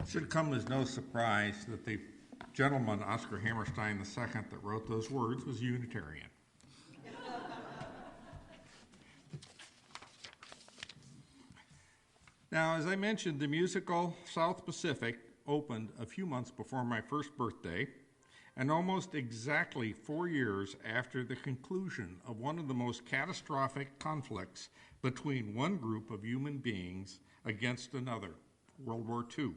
Should come as no surprise that the gentleman, Oscar Hammerstein II, that wrote those words was Unitarian. Now, as I mentioned, the musical South Pacific opened a few months before my first birthday, and almost exactly 4 years after the conclusion of one of the most catastrophic conflicts between one group of human beings against another, World War II.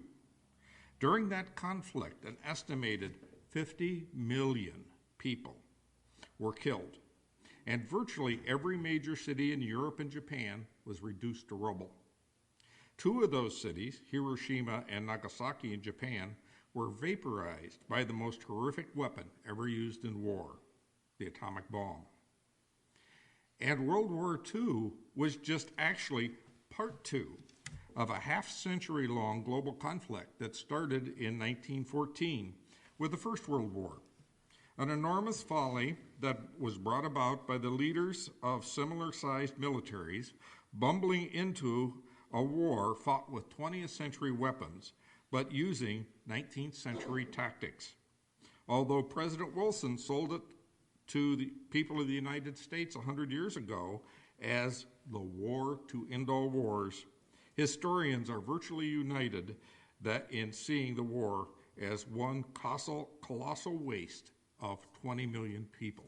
During that conflict, an estimated 50 million people were killed, and virtually every major city in Europe and Japan was reduced to rubble. Two of those cities, Hiroshima and Nagasaki in Japan, were vaporized by the most horrific weapon ever used in war, the atomic bomb. And World War II was just actually part two of a half-century-long global conflict that started in 1914 with the First World War, an enormous folly that was brought about by the leaders of similar-sized militaries bumbling into a war fought with 20th century weapons, but using 19th century tactics. Although President Wilson sold it to the people of the United States 100 years ago as the war to end all wars, historians are virtually united in seeing the war as one colossal waste of 20 million people.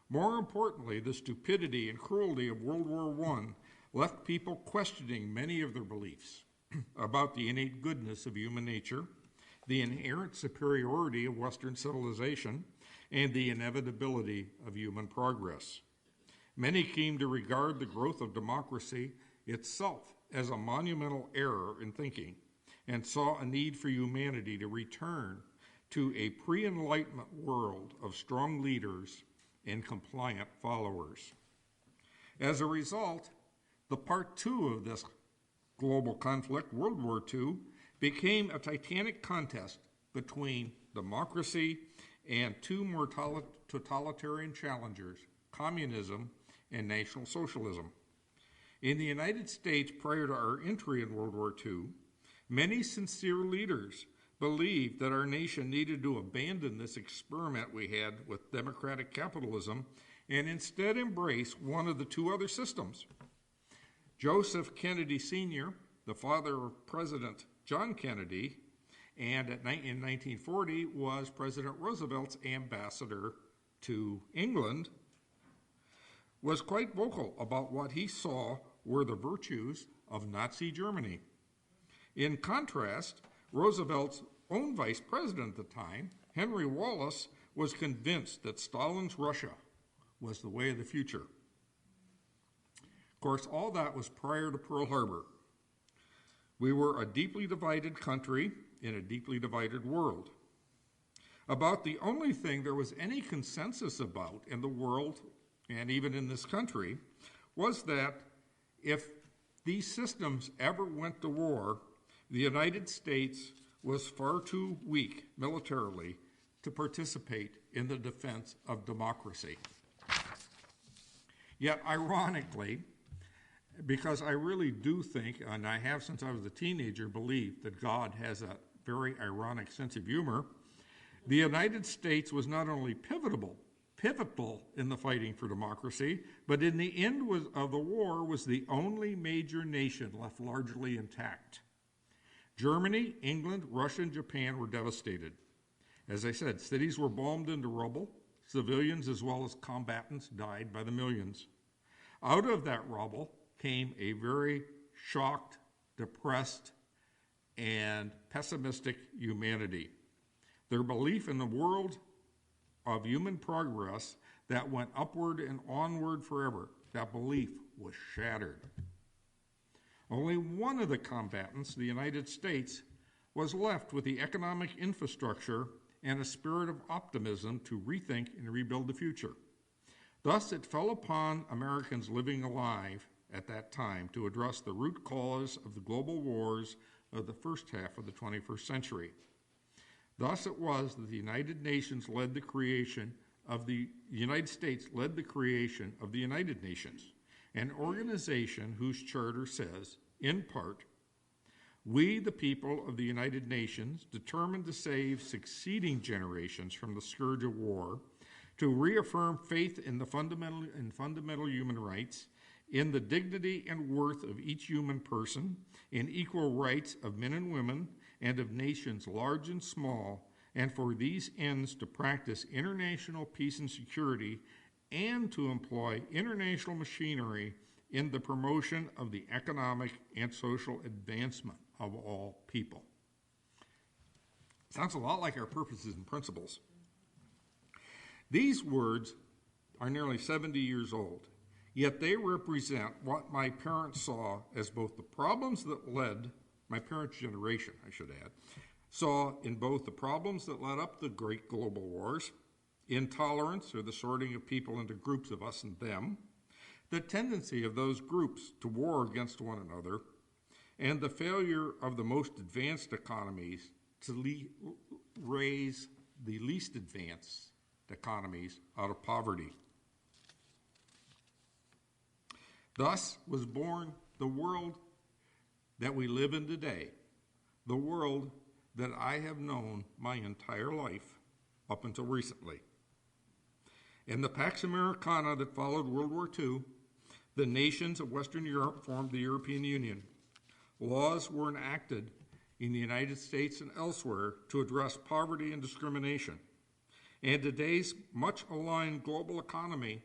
More importantly, the stupidity and cruelty of World War I left people questioning many of their beliefs about the innate goodness of human nature, the inherent superiority of Western civilization, and the inevitability of human progress. Many came to regard the growth of democracy itself as a monumental error in thinking, and saw a need for humanity to return to a pre-Enlightenment world of strong leaders and compliant followers. As a result, the part two of this global conflict, World War II, became a titanic contest between democracy and two more totalitarian challengers, communism and National Socialism. In the United States, prior to our entry in World War II, many sincere leaders believed that our nation needed to abandon this experiment we had with democratic capitalism and instead embrace one of the two other systems. Joseph Kennedy Sr., the father of President John Kennedy, and in 1940 was President Roosevelt's ambassador to England, was quite vocal about what he saw were the virtues of Nazi Germany. In contrast, Roosevelt's own vice president at the time, Henry Wallace, was convinced that Stalin's Russia was the way of the future. Of course, all that was prior to Pearl Harbor. We were a deeply divided country in a deeply divided world. About the only thing there was any consensus about in the world, and even in this country, was that if these systems ever went to war, the United States was far too weak militarily to participate in the defense of democracy. Yet, ironically, because I really do think, and I have since I was a teenager, believed that God has a very ironic sense of humor, the United States was not only pivotal in the fighting for democracy, but in the end of the war was the only major nation left largely intact. Germany, England, Russia, and Japan were devastated. As I said, cities were bombed into rubble. Civilians as well as combatants died by the millions. Out of that rubble came a very shocked, depressed, and pessimistic humanity. Their belief in the world of human progress that went upward and onward forever, that belief was shattered. Only one of the combatants, the United States, was left with the economic infrastructure and a spirit of optimism to rethink and rebuild the future. Thus, it fell upon Americans living alive at that time to address the root cause of the global wars of the first half of the 21st century. Thus, it was that the United States led the creation of the United Nations, an organization whose charter says, in part, We, the people of the United Nations, determined to save succeeding generations from the scourge of war, to reaffirm faith in the fundamental human rights, in the dignity and worth of each human person, in equal rights of men and women, and of nations large and small, and for these ends to practice international peace and security, and to employ international machinery in the promotion of the economic and social advancement of all people. Sounds a lot like our purposes and principles. These words are nearly 70 years old, yet they represent what my parents saw as both the problems that led, my parents' generation, I should add, saw in both the problems that led up to the great global wars, intolerance or the sorting of people into groups of us and them, the tendency of those groups to war against one another, and the failure of the most advanced economies to raise the least advanced economies out of poverty. Thus was born the world that we live in today, the world that I have known my entire life up until recently. In the Pax Americana that followed World War II, the nations of Western Europe formed the European Union. Laws were enacted in the United States and elsewhere to address poverty and discrimination. And today's much-aligned global economy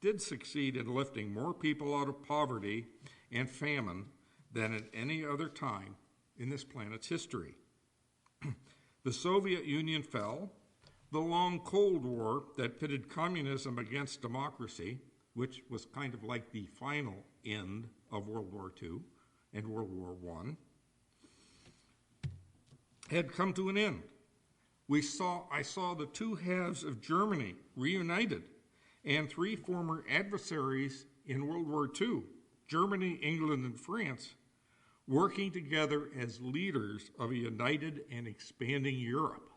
did succeed in lifting more people out of poverty and famine than at any other time in this planet's history. The Soviet Union fell. The long Cold War that pitted communism against democracy, which was kind of like the final end of World War II and World War I, had come to an end. I saw the two halves of Germany reunited, and three former adversaries in World War II, Germany, England, and France, working together as leaders of a united and expanding Europe.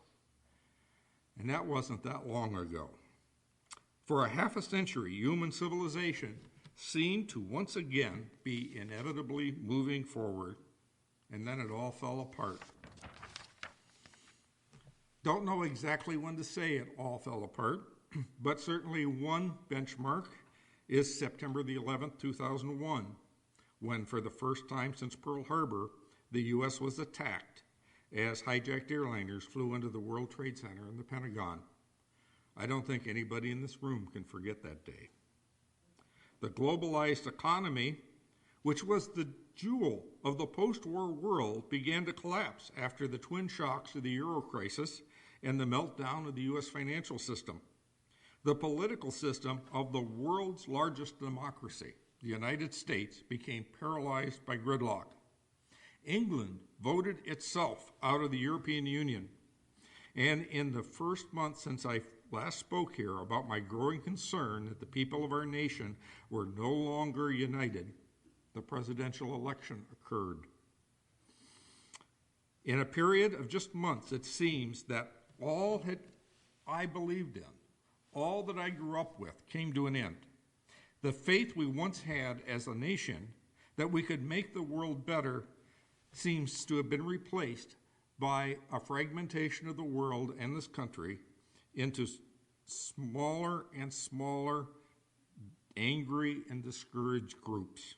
And that wasn't that long ago. For a half a century, human civilization seemed to once again be inevitably moving forward, and then it all fell apart. Don't know exactly when to say it all fell apart, but certainly one benchmark is September the 11th, 2001, when for the first time since Pearl Harbor, the U.S. was attacked as hijacked airliners flew into the World Trade Center and the Pentagon. I don't think anybody in this room can forget that day. The globalized economy, which was the jewel of the post-war world, began to collapse after the twin shocks of the Euro crisis and the meltdown of the U.S. financial system. The political system of the world's largest democracy, the United States, became paralyzed by gridlock. England voted itself out of the European Union. And in the first month since I last spoke here about my growing concern that the people of our nation were no longer united, the presidential election occurred. In a period of just months, it seems that all that I believed in, all that I grew up with, came to an end. The faith we once had as a nation that we could make the world better seems to have been replaced by a fragmentation of the world and this country into smaller and smaller, angry and discouraged groups.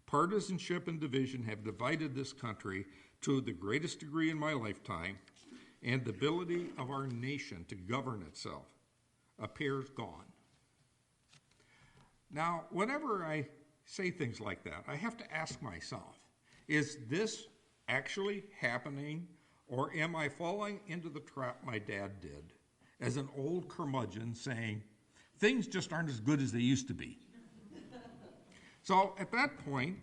Partisanship and division have divided this country to the greatest degree in my lifetime, and the ability of our nation to govern itself appears gone. Now, whenever I say things like that, I have to ask myself, is this actually happening, or am I falling into the trap my dad did as an old curmudgeon saying, things just aren't as good as they used to be? So at that point,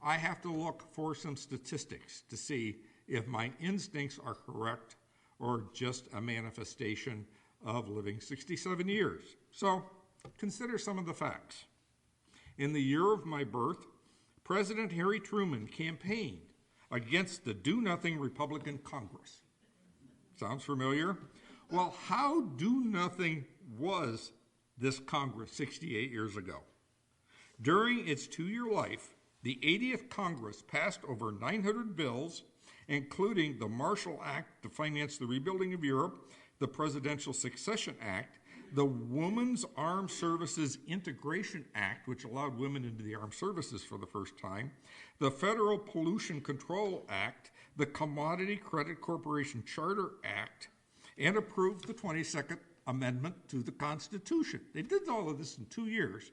I have to look for some statistics to see if my instincts are correct or just a manifestation of living 67 years. So consider some of the facts. In the year of my birth, President Harry Truman campaigned against the do-nothing Republican Congress. Sounds familiar? Well, how do-nothing was this Congress 68 years ago? During its 2-year life, The 80th Congress passed over 900 bills, including the Marshall Act to finance the rebuilding of Europe, the Presidential Succession Act, the Women's Armed Services Integration Act, which allowed women into the armed services for the first time, the Federal Pollution Control Act, the Commodity Credit Corporation Charter Act, and approved the 22nd Amendment to the Constitution. They did all of this in 2 years.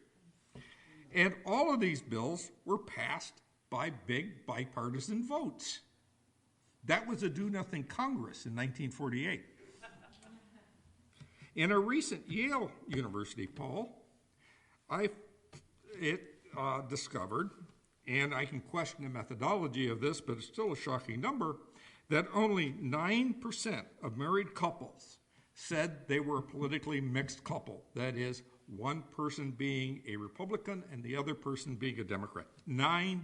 And all of these bills were passed by big bipartisan votes. That was a do-nothing Congress in 1948. In a recent Yale University poll, discovered, and I can question the methodology of this, but it's still a shocking number, that only 9% of married couples said they were a politically mixed couple. That is, one person being a Republican and the other person being a Democrat. 9%.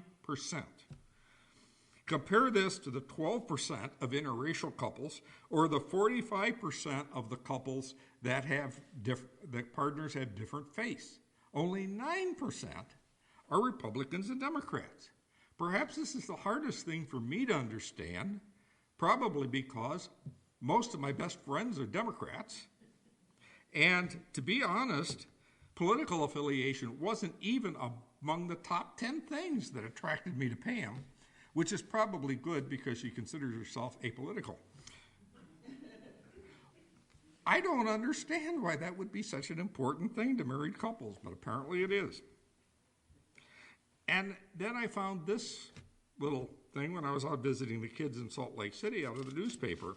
Compare this to the 12% of interracial couples, or the 45% of the couples that partners have different faiths. Only 9% are Republicans and Democrats. Perhaps this is the hardest thing for me to understand, probably because most of my best friends are Democrats. And to be honest, political affiliation wasn't even among the top 10 things that attracted me to Pam, which is probably good because she considers herself apolitical. I don't understand why that would be such an important thing to married couples, but apparently it is. And then I found this little thing when I was out visiting the kids in Salt Lake City out of the newspaper.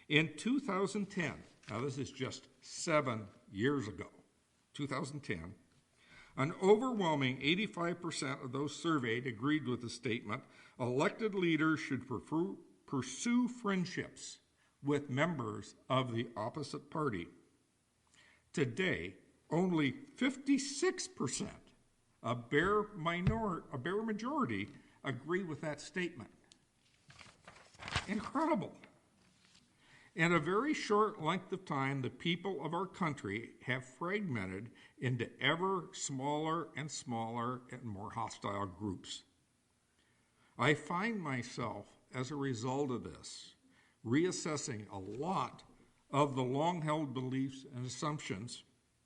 In 2010, now this is just 7 years ago, 2010, an overwhelming 85% of those surveyed agreed with the statement, elected leaders should pursue friendships with members of the opposite party. Today, only 56%, a bare majority, agree with that statement. Incredible. In a very short length of time, the people of our country have fragmented into ever smaller and smaller and more hostile groups. I find myself, as a result of this, reassessing a lot of the long-held beliefs and assumptions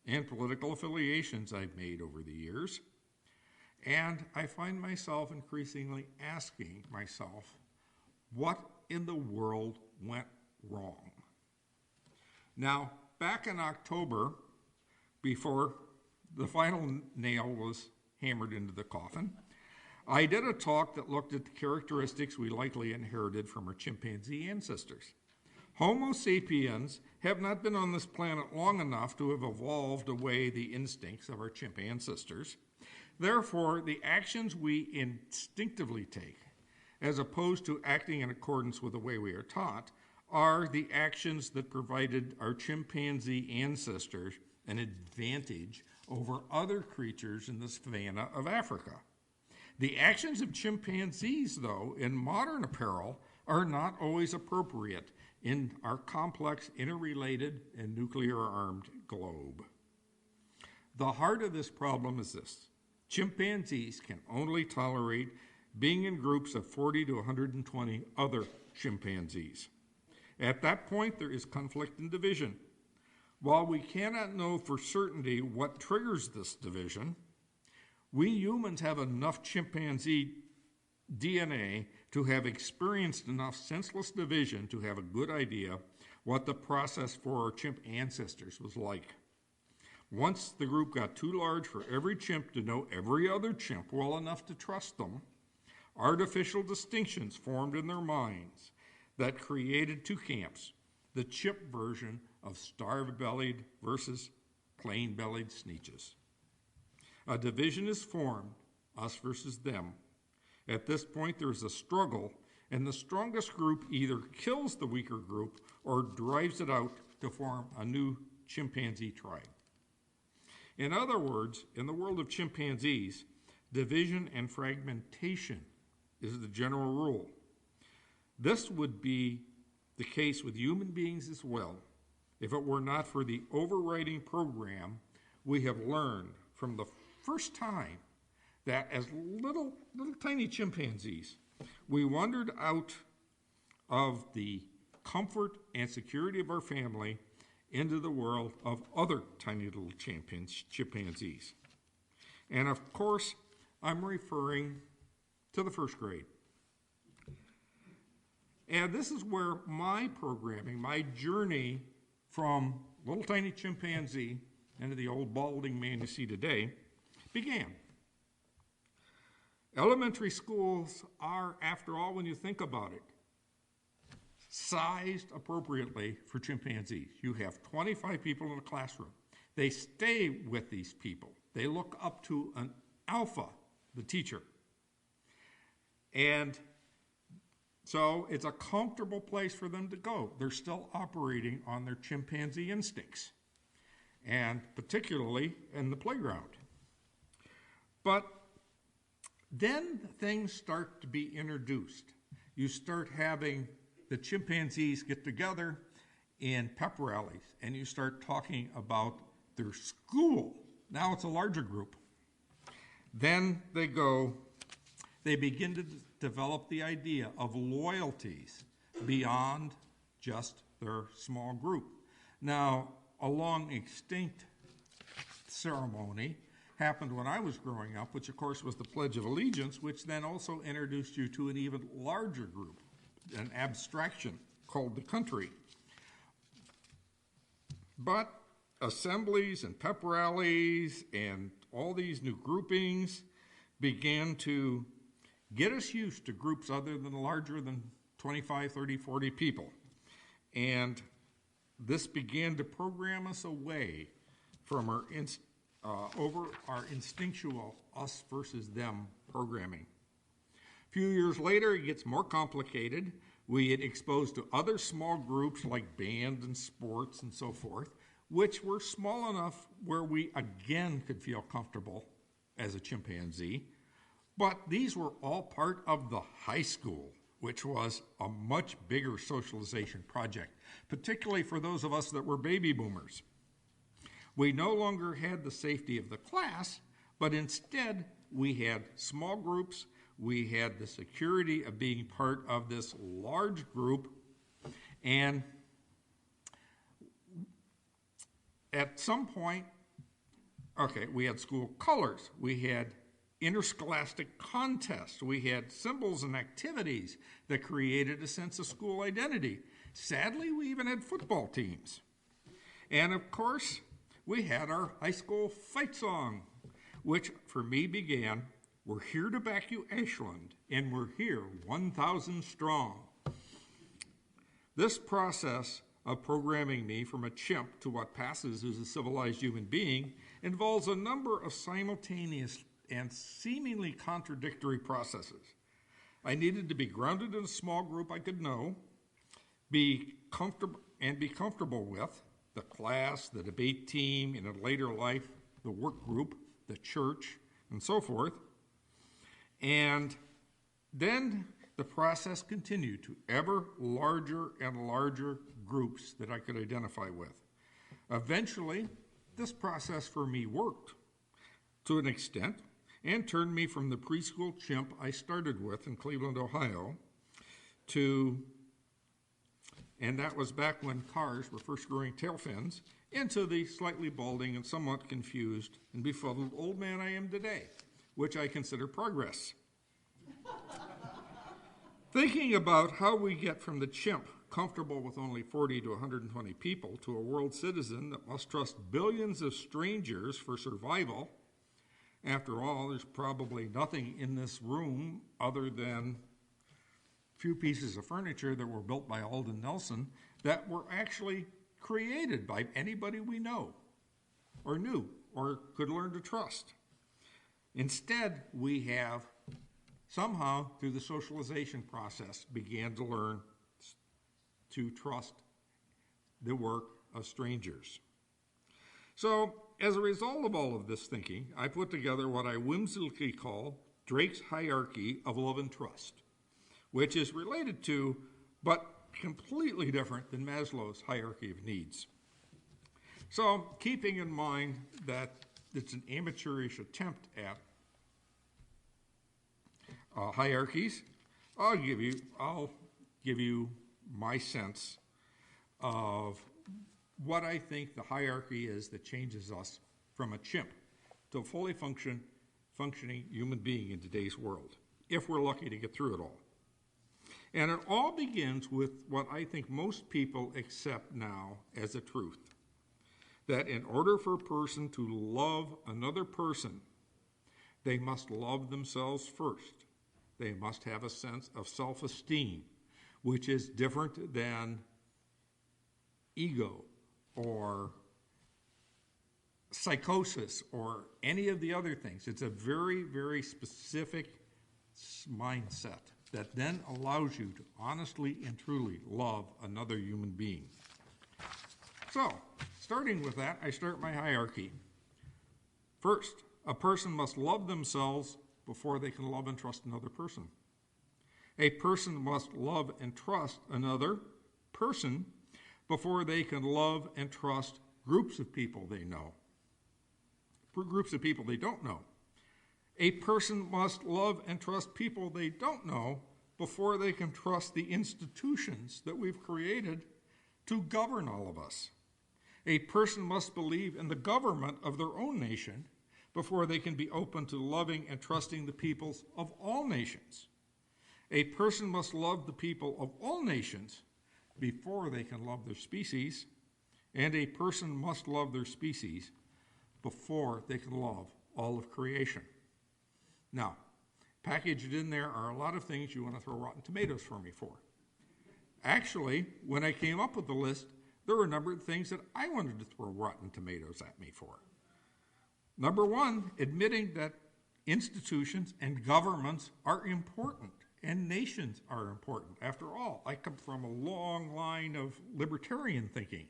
and political affiliations I've made over the years, and I find myself increasingly asking myself, what in the world went wrong? Now, back in October, before the final nail was hammered into the coffin, I did a talk that looked at the characteristics we likely inherited from our chimpanzee ancestors. Homo sapiens have not been on this planet long enough to have evolved away the instincts of our chimp ancestors. Therefore, the actions we instinctively take, as opposed to acting in accordance with the way we are taught, are the actions that provided our chimpanzee ancestors an advantage over other creatures in the savanna of Africa. The actions of chimpanzees, though, in modern apparel, are not always appropriate in our complex, interrelated, and nuclear-armed globe. The heart of this problem is this. Chimpanzees can only tolerate being in groups of 40 to 120 other chimpanzees. At that point, there is conflict and division. While we cannot know for certainty what triggers this division, we humans have enough chimpanzee DNA to have experienced enough senseless division to have a good idea what the process for our chimp ancestors was like. Once the group got too large for every chimp to know every other chimp well enough to trust them, artificial distinctions formed in their minds that created two camps, the chimp version of starve-bellied versus plain-bellied sneetches. A division is formed, us versus them. At this point, there's a struggle, and the strongest group either kills the weaker group or drives it out to form a new chimpanzee tribe. In other words, in the world of chimpanzees, division and fragmentation is the general rule. This would be the case with human beings as well, if it were not for the overriding program we have learned from the first time that as little tiny chimpanzees, we wandered out of the comfort and security of our family into the world of other tiny little chimpanzees. And of course, I'm referring to the first grade. And this is where my programming, my journey from little tiny chimpanzee into the old balding man you see today began. Elementary schools are, after all, when you think about it, sized appropriately for chimpanzees. You have 25 people in a classroom. They stay with these people. They look up to an alpha, the teacher. And so it's a comfortable place for them to go. They're still operating on their chimpanzee instincts, and particularly in the playground. But then things start to be introduced. You start having the chimpanzees get together in pep rallies, and you start talking about their school. Now it's a larger group. Then they begin to develop the idea of loyalties beyond just their small group. Now, a long extinct ceremony happened when I was growing up, which of course was the Pledge of Allegiance, which then also introduced you to an even larger group, an abstraction called the country. But assemblies and pep rallies and all these new groupings began to get us used to groups other than larger than 25, 30, 40 people. And this began to program us away from our instinctual us versus them programming. A few years later, it gets more complicated. We get exposed to other small groups like band and sports and so forth, which were small enough where we again could feel comfortable as a chimpanzee. But these were all part of the high school, which was a much bigger socialization project, particularly for those of us that were baby boomers. We no longer had the safety of the class, but instead we had small groups. We had the security of being part of this large group, and at some point, we had school colors. We had interscholastic contests. We had symbols and activities that created a sense of school identity. Sadly, we even had football teams. And of course, we had our high school fight song, which for me began, "We're here to back you, Ashland, and we're here 1,000 strong." This process of programming me from a chimp to what passes as a civilized human being involves a number of simultaneous and seemingly contradictory processes. I needed to be grounded in a small group I could know, be comfortable with, the class, the debate team, and in later life, the work group, the church, and so forth. And then the process continued to ever larger and larger groups that I could identify with. Eventually, this process for me worked to an extent and turned me from the preschool chimp I started with in Cleveland, Ohio, and that was back when cars were first growing tail fins, into the slightly balding and somewhat confused and befuddled old man I am today, which I consider progress. Thinking about how we get from the chimp, comfortable with only 40 to 120 people, to a world citizen that must trust billions of strangers for survival. After all, there's probably nothing in this room other than a few pieces of furniture that were built by Alden Nelson that were actually created by anybody we know or knew or could learn to trust. Instead, we have somehow, through the socialization process, began to learn to trust the work of strangers. So, as a result of all of this thinking, I put together what I whimsically call Drake's hierarchy of love and trust, which is related to, but completely different than Maslow's hierarchy of needs. So, keeping in mind that it's an amateurish attempt at hierarchies. I'll give you my sense of what I think the hierarchy is that changes us from a chimp to a fully functioning human being in today's world, if we're lucky to get through it all. And it all begins with what I think most people accept now as a truth, that in order for a person to love another person, they must love themselves first. They must have a sense of self-esteem, which is different than ego or psychosis or any of the other things. It's a very, very specific mindset that then allows you to honestly and truly love another human being. So, starting with that, I start my hierarchy. First, a person must love themselves before they can love and trust another person. A person must love and trust another person before they can love and trust groups of people they know, groups of people they don't know. A person must love and trust people they don't know before they can trust the institutions that we've created to govern all of us. A person must believe in the government of their own nation before they can be open to loving and trusting the peoples of all nations. A person must love the people of all nations before they can love their species, and a person must love their species before they can love all of creation. Now, packaged in there are a lot of things you want to throw rotten tomatoes for me for. Actually, when I came up with the list, there were a number of things that I wanted to throw rotten tomatoes at me for. Number one, admitting that institutions and governments are important and nations are important. After all, I come from a long line of libertarian thinking.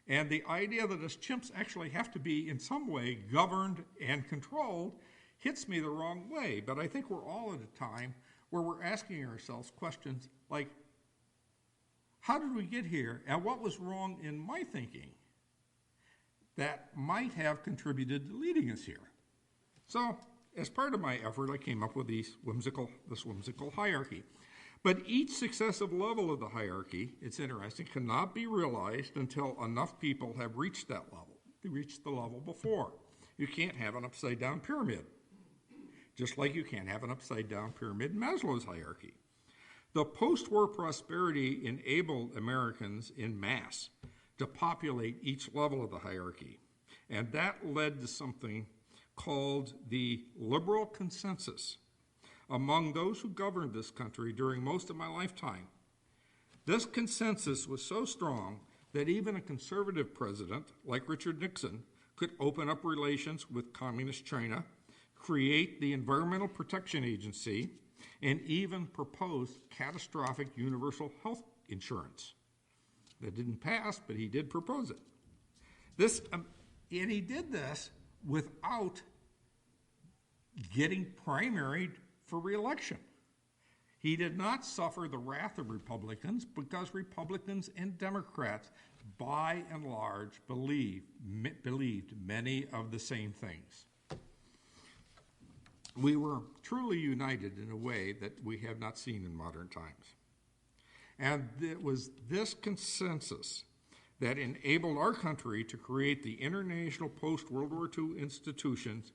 And the idea that us chimps actually have to be in some way governed and controlled hits me the wrong way. But I think we're all at a time where we're asking ourselves questions like, how did we get here? And what was wrong in my thinking that might have contributed to leading us here? So, as part of my effort, I came up with this whimsical hierarchy. But each successive level of the hierarchy, it's interesting, cannot be realized until enough people have reached that level. They reached the level before. You can't have an upside-down pyramid, just like you can't have an upside-down pyramid in Maslow's hierarchy. The post-war prosperity enabled Americans en masse to populate each level of the hierarchy, and that led to something called the liberal consensus among those who governed this country during most of my lifetime. This consensus was so strong that even a conservative president like Richard Nixon could open up relations with communist China, create the Environmental Protection Agency, and even propose catastrophic universal health insurance. That didn't pass, but he did propose it. And he did this without getting primaried for re-election. He did not suffer the wrath of Republicans because Republicans and Democrats, by and large, believed many of the same things. We were truly united in a way that we have not seen in modern times. And it was this consensus that enabled our country to create the international post-World War II institutions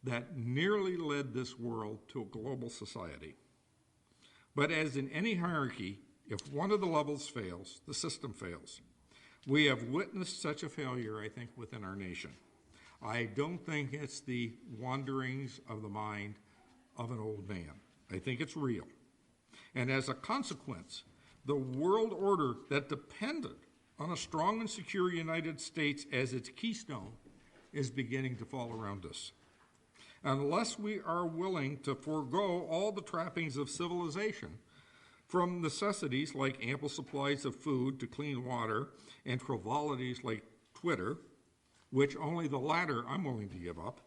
that nearly led this world to a global society. But as in any hierarchy, if one of the levels fails, the system fails. We have witnessed such a failure, I think, within our nation. I don't think it's the wanderings of the mind of an old man. I think it's real. And as a consequence, the world order that depended on a strong and secure United States as its keystone is beginning to fall around us. Unless we are willing to forego all the trappings of civilization, from necessities like ample supplies of food to clean water and frivolities like Twitter, which only the latter I'm willing to give up,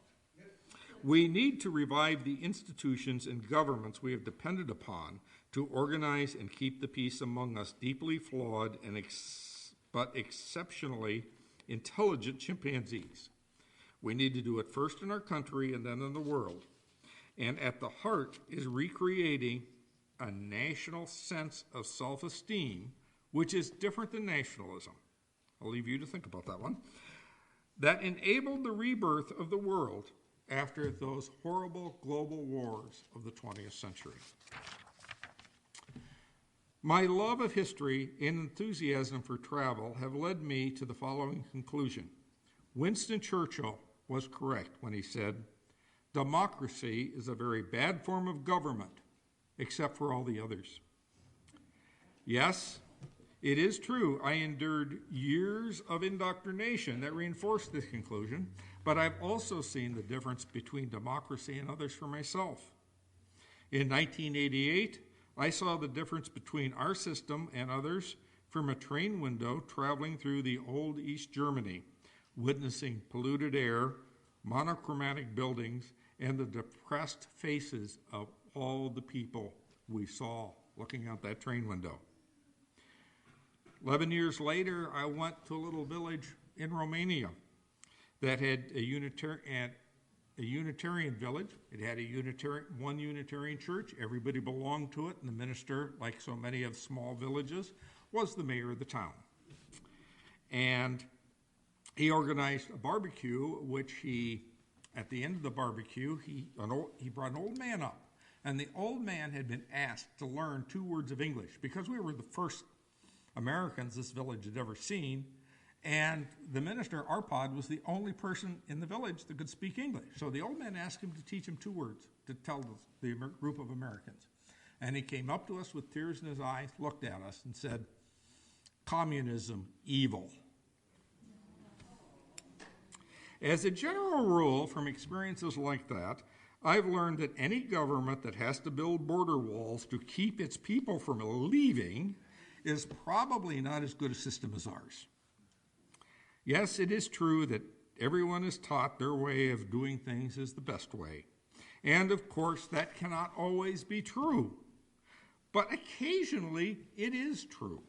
we need to revive the institutions and governments we have depended upon to organize and keep the peace among us deeply flawed but exceptionally intelligent chimpanzees. We need to do it first in our country and then in the world. and at the heart is recreating a national sense of self-esteem, which is different than nationalism. I'll leave you to think about that one. That enabled the rebirth of the world after those horrible global wars of the 20th century. My love of history and enthusiasm for travel have led me to the following conclusion. Winston Churchill was correct when he said, "Democracy is a very bad form of government, except for all the others." Yes, it is true I endured years of indoctrination that reinforced this conclusion, but I've also seen the difference between democracy and others for myself. In 1988, I saw the difference between our system and others from a train window traveling through the old East Germany, witnessing polluted air, monochromatic buildings, and the depressed faces of all the people we saw looking out that train window. 11 years later, I went to a little village in Romania that had a Unitarian village. It had one Unitarian church. Everybody belonged to it, and the minister, like so many of small villages, was the mayor of the town. And he organized a barbecue, which at the end of the barbecue, he brought an old man up. And the old man had been asked to learn 2 words of English because we were the first Americans this village had ever seen. And the minister, Arpad, was the only person in the village that could speak English. So the old man asked him to teach him 2 words to tell the group of Americans. And he came up to us with tears in his eyes, looked at us, and said, "Communism, evil." As a general rule, from experiences like that, I've learned that any government that has to build border walls to keep its people from leaving is probably not as good a system as ours. Yes, it is true that everyone is taught their way of doing things is the best way. And of course, that cannot always be true. But occasionally, it is true.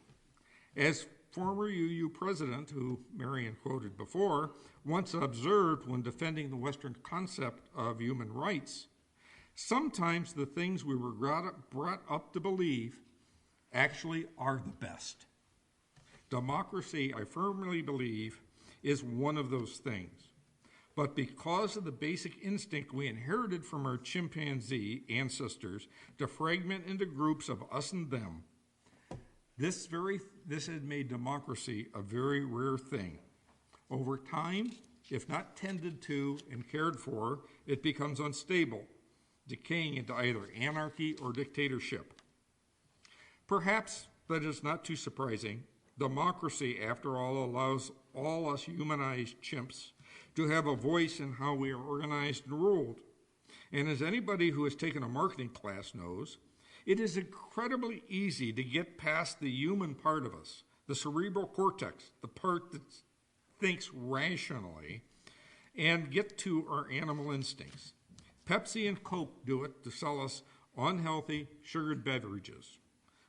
As former UU president, who Marion quoted before, once observed when defending the Western concept of human rights, sometimes the things we were brought up to believe actually are the best. Democracy, I firmly believe, is one of those things. But because of the basic instinct we inherited from our chimpanzee ancestors to fragment into groups of us and them, this has made democracy a very rare thing. Over time, if not tended to and cared for, it becomes unstable, decaying into either anarchy or dictatorship. Perhaps that is not too surprising. Democracy, after all, allows all us humanized chimps to have a voice in how we are organized and ruled. And as anybody who has taken a marketing class knows, it is incredibly easy to get past the human part of us, the cerebral cortex, the part that thinks rationally, and get to our animal instincts. Pepsi and Coke do it to sell us unhealthy, sugared beverages.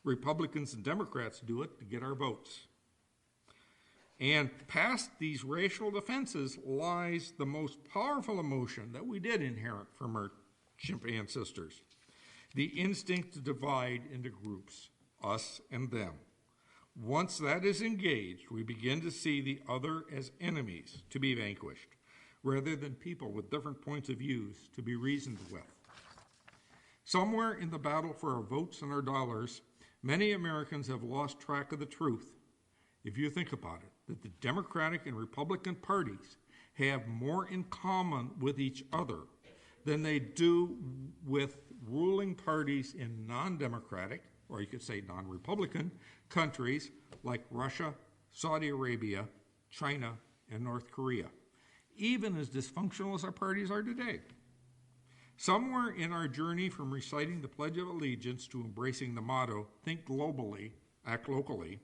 Republicans and Democrats do it to get our votes. And past these racial defenses lies the most powerful emotion that we did inherit from our chimp ancestors, the instinct to divide into groups, us and them. Once that is engaged, we begin to see the other as enemies to be vanquished, rather than people with different points of views to be reasoned with. Somewhere in the battle for our votes and our dollars, many Americans have lost track of the truth, if you think about it, that the Democratic and Republican parties have more in common with each other than they do with ruling parties in non-democratic, or you could say non-Republican, countries like Russia, Saudi Arabia, China, and North Korea, even as dysfunctional as our parties are today. Somewhere in our journey from reciting the Pledge of Allegiance to embracing the motto, think globally, act locally,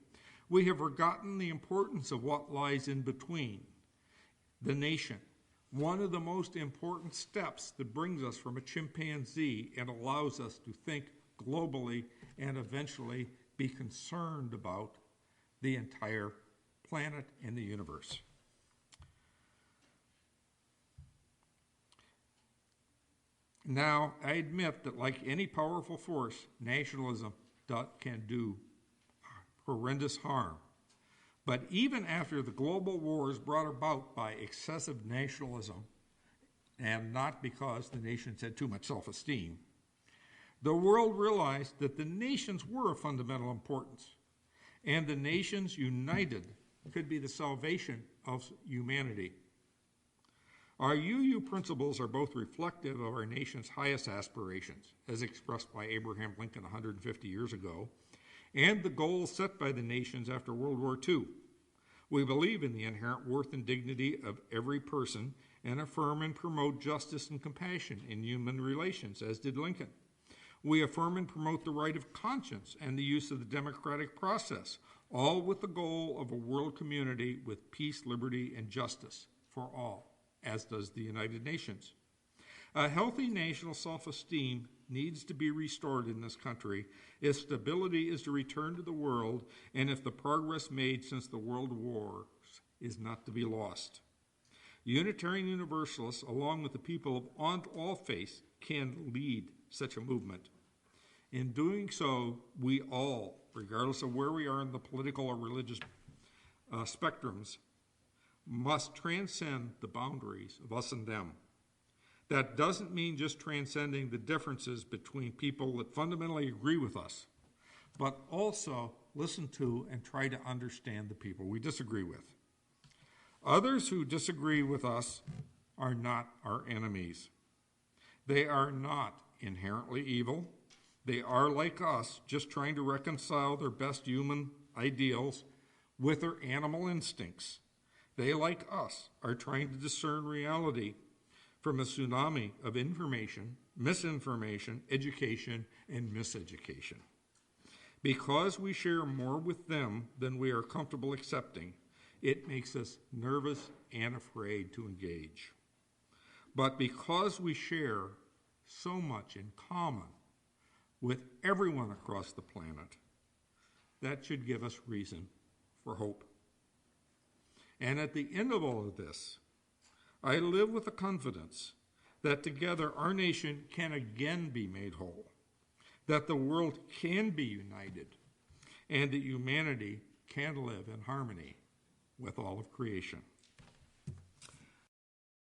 we have forgotten the importance of what lies in between, the nation. One of the most important steps that brings us from a chimpanzee and allows us to think globally and eventually be concerned about the entire planet and the universe. Now, I admit that like any powerful force, nationalism can do horrendous harm. But even after the global wars brought about by excessive nationalism, and not because the nations had too much self-esteem, the world realized that the nations were of fundamental importance, and the nations united could be the salvation of humanity. Our UU principles are both reflective of our nation's highest aspirations, as expressed by Abraham Lincoln 150 years ago, and the goals set by the nations after World War II. We believe in the inherent worth and dignity of every person and affirm and promote justice and compassion in human relations, as did Lincoln. We affirm and promote the right of conscience and the use of the democratic process, all with the goal of a world community with peace, liberty, and justice for all, as does the United Nations. A healthy national self-esteem needs to be restored in this country if stability is to return to the world and if the progress made since the world wars is not to be lost. Unitarian Universalists, along with the people of all faiths, can lead such a movement. In doing so, we all, regardless of where we are in the political or religious spectrums, must transcend the boundaries of us and them. That doesn't mean just transcending the differences between people that fundamentally agree with us, but also listen to and try to understand the people we disagree with. Others who disagree with us are not our enemies. They are not inherently evil. They are like us, just trying to reconcile their best human ideals with their animal instincts. They, like us, are trying to discern reality from a tsunami of information, misinformation, education, and miseducation. Because we share more with them than we are comfortable accepting, it makes us nervous and afraid to engage. But because we share so much in common with everyone across the planet, that should give us reason for hope. And at the end of all of this, I live with the confidence that together our nation can again be made whole, that the world can be united, and that humanity can live in harmony with all of creation.